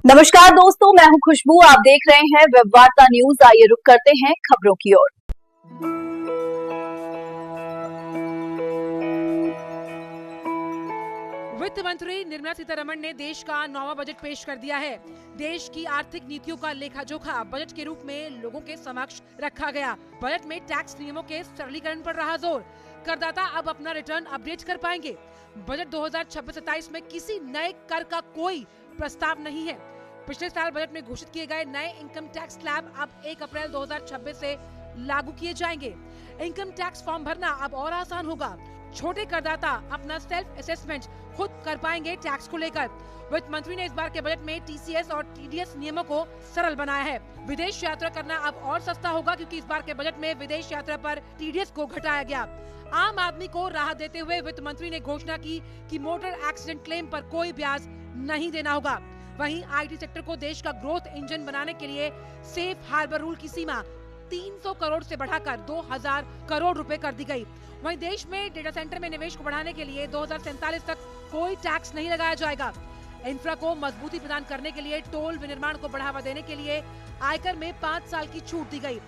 नमस्कार दोस्तों, मैं हूं खुशबू। आप देख रहे हैं वेब वार्ता न्यूज। आइए रुक करते हैं खबरों की ओर। वित्त मंत्री निर्मला सीतारमण ने देश का 9वां बजट पेश कर दिया है। देश की आर्थिक नीतियों का लेखा जोखा बजट के रूप में लोगों के समक्ष रखा गया। बजट में टैक्स नियमों के सरलीकरण पर रहा जोर। करदाता अब अपना रिटर्न अपडेट कर पाएंगे। बजट 2026-27 में किसी नए कर का कोई प्रस्ताव नहीं है। पिछले साल बजट में घोषित किए गए नए इनकम टैक्स स्लैब अब 1 अप्रैल 2026 से लागू किए जाएंगे। इनकम टैक्स फॉर्म भरना अब और आसान होगा। छोटे करदाता अपना सेल्फ असेसमेंट खुद कर पाएंगे। टैक्स को लेकर वित्त मंत्री ने इस बार के बजट में टीसीएस और टीडीएस नियमों को सरल बनाया है। विदेश यात्रा करना अब और सस्ता होगा क्योंकि इस बार के बजट में विदेश यात्रा पर टीडीएस को घटाया गया। आम आदमी को राहत देते हुए वित्त मंत्री ने घोषणा की कि मोटर एक्सीडेंट क्लेम पर कोई ब्याज नहीं देना होगा। वहीं आईटी सेक्टर को देश का ग्रोथ इंजन बनाने के लिए सेफ हार्बर रूल की सीमा 300 करोड़ से बढ़ाकर 2000 करोड़ रुपए कर दी गई। वहीं देश में डेटा सेंटर में निवेश को बढ़ाने के लिए 2047 तक कोई टैक्स नहीं लगाया जाएगा। इंफ्रा को मजबूती प्रदान करने के लिए टोल विनिर्माण को बढ़ावा देने के लिए आयकर में 5 साल की छूट दी गई।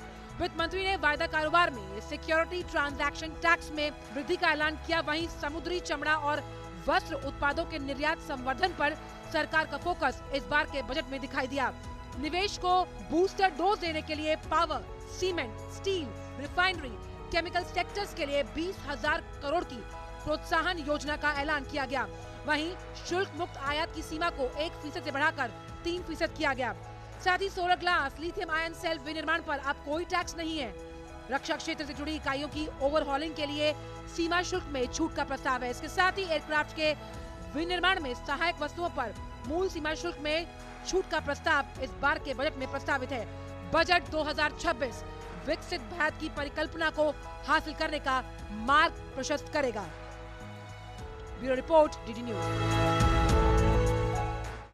वित्त मंत्री ने वायदा कारोबार में सिक्योरिटी ट्रांजैक्शन टैक्स में वृद्धि का ऐलान किया। वहीं समुद्री चमड़ा और वस्त्र उत्पादों के निर्यात संवर्धन पर सरकार का फोकस इस बार के बजट में दिखाई दिया। निवेश को बूस्टर डोज देने के लिए power, cement, steel, refinery, chemical sectors के लिए 20,000 करोड़ की प्रोत्साहन योजना का ऐलान किया गया। वहीं शुल्क मुक्त आयात की सीमा को 1% से बढ़ाकर 3% किया गया। साथ ही solar glass, lithium ion cell विनिर्माण पर अब कोई टैक्स नहीं है। रक्षा क्षेत्र से जुड़ी इकाइयों की ओवरहॉलिंग के लिए सीमा शुल्क में छूट का प्रस्ताव है। इसके साथ ही एयरक्राफ्ट के विनिर्माण में सहायक वस्तुओं पर मूल सीमा शुल्क में छूट का प्रस्ताव इस बार के बजट में प्रस्तावित है। बजट 2026 विकसित भारत की परिकल्पना को हासिल करने का मार्ग प्रशस्त करेगा। Bureau report, DD news.